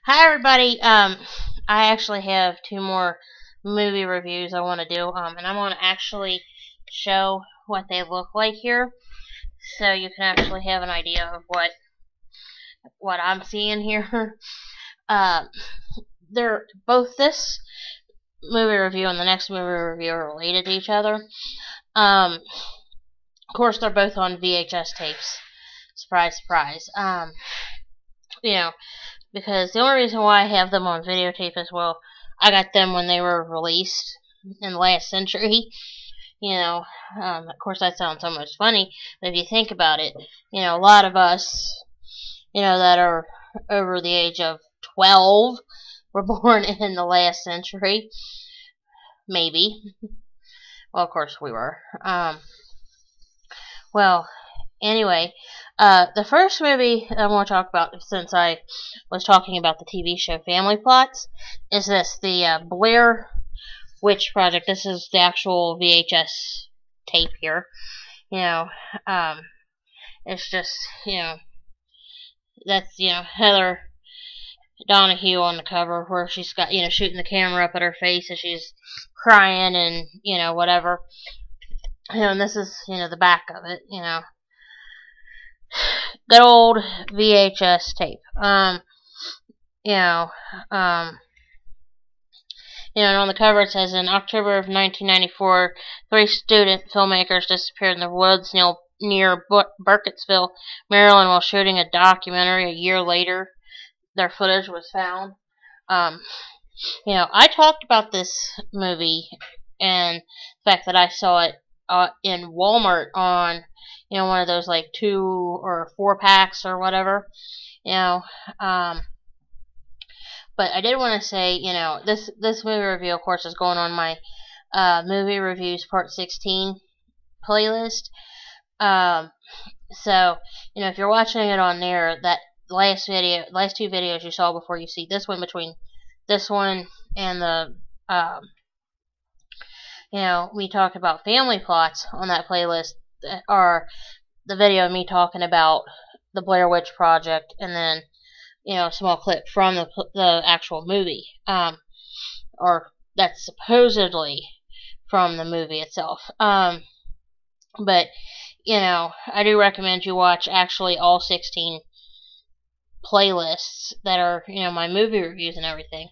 Hi everybody. I actually have two more movie reviews I want to do. And I'm going to actually show what they look like here, so you can actually have an idea of what I'm seeing here. Uh, they're both this movie review and the next movie review are related to each other. Of course, they're both on VHS tapes. Surprise, surprise. You know, because the only reason why I have them on videotape as well, I got them when they were released in the last century. Of course that sounds almost funny, but if you think about it, a lot of us, that are over the age of 12 were born in the last century. Maybe. Well, of course we were. Well, anyway, the first movie I want to talk about, since I was talking about the TV show Family Plots, is the Blair Witch Project. This is the actual VHS tape here. It's just, that's, Heather Donahue on the cover, where she's got, shooting the camera up at her face as she's crying and, whatever. And this is, the back of it, Good old VHS tape. And on the cover it says, in October of 1994, 3 student filmmakers disappeared in the woods near Burkittsville, Maryland, while shooting a documentary. A year later, their footage was found. I talked about this movie and the fact that I saw it in Walmart on, one of those like 2 or 4 packs or whatever, but I did want to say, this movie review, of course, is going on my movie reviews part 16 playlist. So, if you're watching it on there, that last 2 videos you saw before you see this one, between this one and the, we talked about Family Plots on that playlist, are the video of me talking about the Blair Witch Project, and then, a small clip from the actual movie, or that's supposedly from the movie itself. But, I do recommend you watch actually all 16 playlists that are, my movie reviews and everything.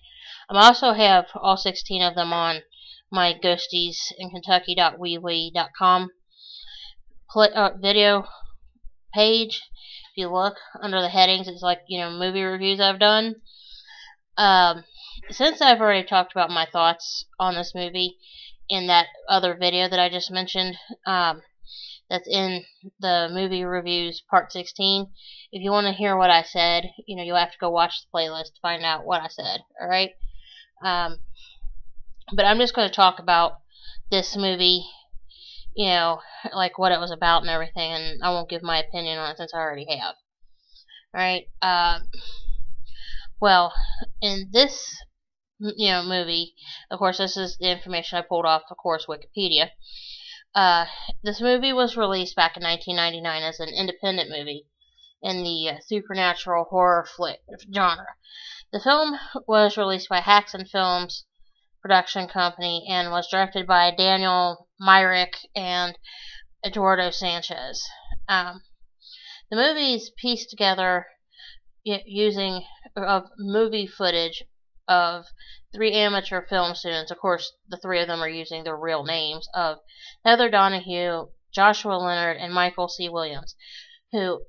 I also have all 16 of them on my ghostiesinkentucky.weebly.com video page. If you look under the headings, it's like, movie reviews I've done. Since I've already talked about my thoughts on this movie in that other video that I just mentioned, that's in the movie reviews part 16, if you want to hear what I said, you'll have to go watch the playlist to find out what I said, alright? But I'm just going to talk about this movie, like what it was about and everything, and I won't give my opinion on it since I already have. Alright, well, in this, movie, of course, this is the information I pulled off, of course, Wikipedia. This movie was released back in 1999 as an independent movie in the supernatural horror flick genre. The film was released by Haxan Films production company and was directed by Daniel Myrick and Eduardo Sanchez. The movie is pieced together using movie footage of 3 amateur film students. Of course, the 3 of them are using their real names, of Heather Donahue, Joshua Leonard, and Michael C. Williams.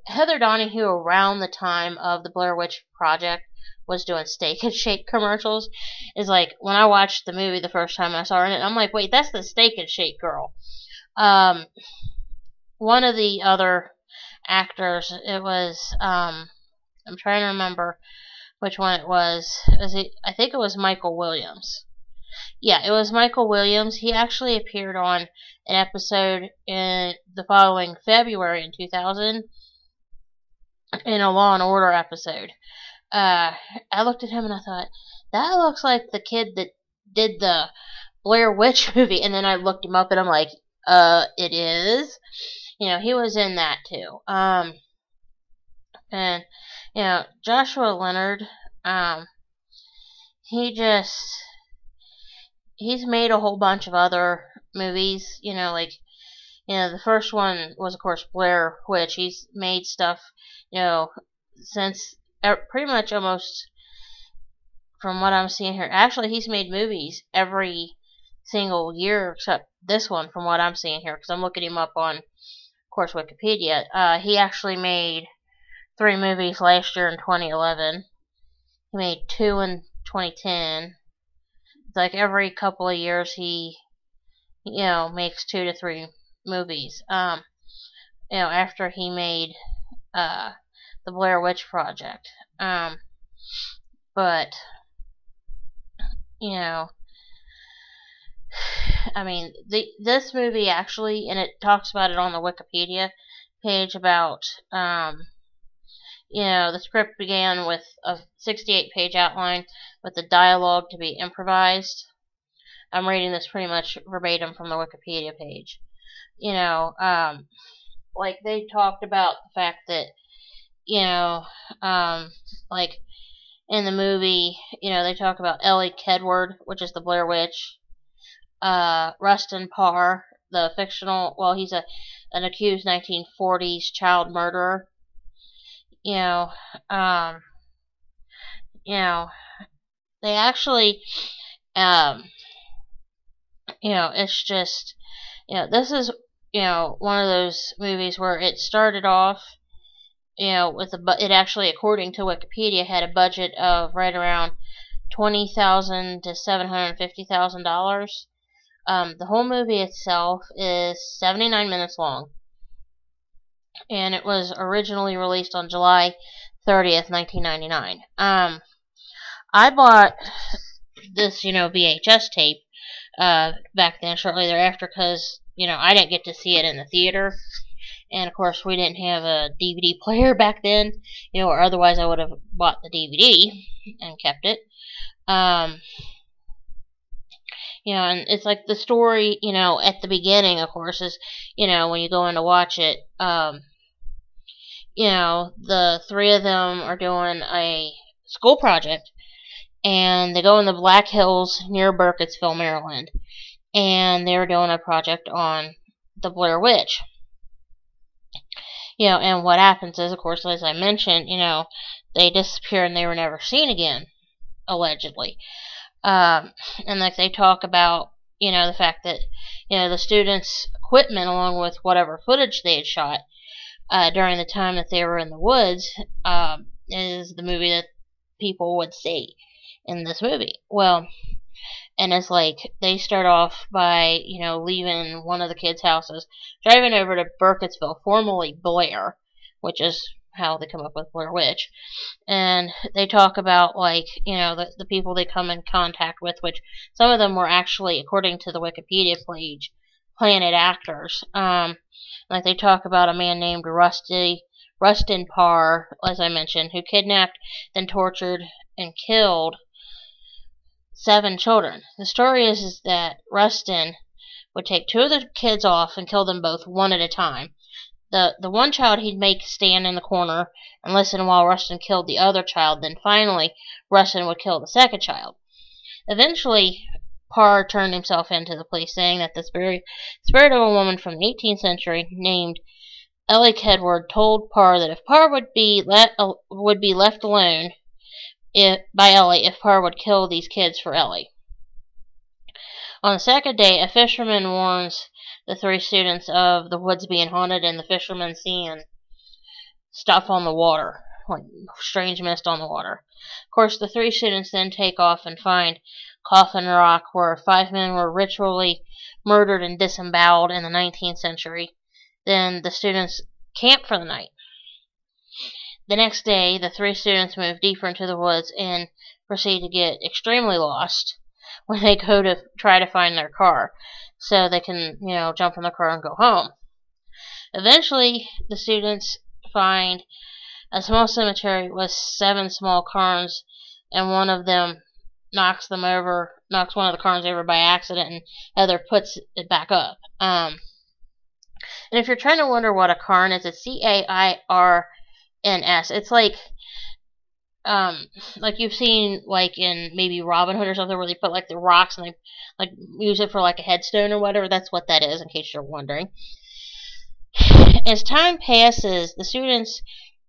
Heather Donahue, around the time of the Blair Witch Project, was doing Steak and Shake commercials. Is like, when I watched the movie the first time I saw her in it, I'm like, wait, that's the Steak and Shake girl. One of the other actors, it was, I'm trying to remember which one it was. I think it was Michael Williams. Yeah, it was Michael Williams. He actually appeared on an episode in the following February in 2000 in a Law and Order episode. I looked at him and I thought, that looks like the kid that did the Blair Witch movie. And then I looked him up and I'm like, it is. He was in that too. And Joshua Leonard, he's made a whole bunch of other movies. Like the first one was, of course, Blair Witch. He's made stuff, since pretty much almost from what I'm seeing here. Actually, he's made movies every single year except this one, from what I'm seeing here, because I'm looking him up on, of course, Wikipedia. He actually made 3 movies last year in 2011. He made 2 in 2010. It's like every couple of years he, makes 2 to 3 movies. After he made the Blair Witch Project. But I mean, this movie actually, and it talks about it on the Wikipedia page about, the script began with a 68-page outline with the dialogue to be improvised. I'm reading this pretty much verbatim from the Wikipedia page. Like they talked about the fact that, like in the movie, they talk about Ellie Kedward, which is the Blair Witch. Rustin Parr, the fictional, well, he's an accused 1940s child murderer. They actually, it's just, this is, one of those movies where it started off, with it actually, according to Wikipedia, had a budget of right around $20,000 to $750,000. The whole movie itself is 79 minutes long, and it was originally released on July 30th, 1999. I bought this, VHS tape back then, shortly thereafter, because, I didn't get to see it in the theater. And, of course, we didn't have a DVD player back then, or otherwise I would have bought the DVD and kept it. And it's like the story, at the beginning, of course, is, when you go in to watch it, the 3 of them are doing a school project, and they go in the Black Hills near Burkittsville, Maryland, and they were doing a project on the Blair Witch. And what happens is, of course, as I mentioned, they disappear and they were never seen again, allegedly. And like they talk about, the fact that, the students' equipment, along with whatever footage they had shot during the time that they were in the woods, is the movie that people would see in this movie. Well, and it's like they start off by, leaving one of the kids' houses, driving over to Burkittsville, formerly Blair, which is how they come up with Blair Witch. And they talk about, like, the people they come in contact with, which some of them were actually, according to the Wikipedia page, Planet actors. Like they talk about a man named Rustin Parr, as I mentioned, who kidnapped, then tortured, and killed 7 children. The story is that Rustin would take 2 of the kids off and kill them both one at a time. The one child he'd make stand in the corner and listen while Rustin killed the other child. Then finally, Rustin would kill the second child. Eventually, Parr turned himself in to the police, saying that the spirit of a woman from the 18th century named Ellie Kedward told Parr that if Parr would be left alone by Ellie, if Parr would kill these kids for Ellie. On the second day, a fisherman warns the 3 students of the woods being haunted, and the fisherman seeing stuff on the water, like strange mist on the water. Of course, the 3 students then take off and find Coffin Rock, where 5 men were ritually murdered and disemboweled in the 19th century. Then the students camp for the night. The next day, the 3 students move deeper into the woods and proceed to get extremely lost when they go to try to find their car, so they can, jump in the car and go home. Eventually, the students find a small cemetery with 7 small cairns, and one of them knocks one of the cairns over by accident, and Heather puts it back up. And if you're trying to wonder what a cairn is, it's C-A-I-R-N-S. It's like like you've seen like in maybe Robin Hood or something where they put like the rocks and they like use it for like a headstone or whatever. That's what that is, in case you're wondering. As time passes, the students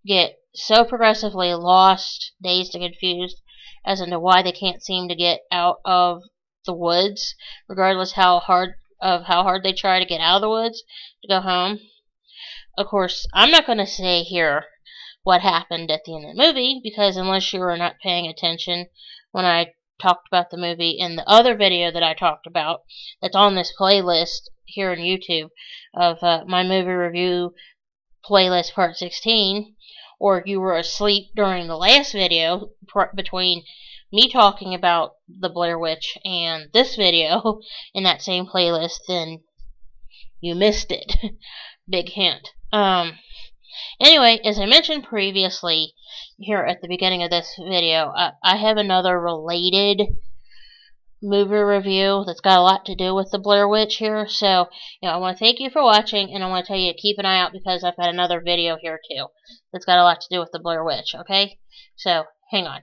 get so progressively lost, dazed, and confused as into why they can't seem to get out of the woods, regardless how hard they try to get out of the woods to go home. Of course, I'm not going to say here what happened at the end of the movie, because unless you were not paying attention when I talked about the movie in the other video that I talked about, that's on this playlist here on YouTube of my movie review playlist part 16, or if you were asleep during the last video between me talking about the Blair Witch and this video in that same playlist, then you missed it. Big hint. Anyway, as I mentioned previously here at the beginning of this video, I have another related movie review that's got a lot to do with the Blair Witch here. So, I want to thank you for watching, and I want to tell you to keep an eye out because I've got another video here too that's got a lot to do with the Blair Witch, okay? So, hang on.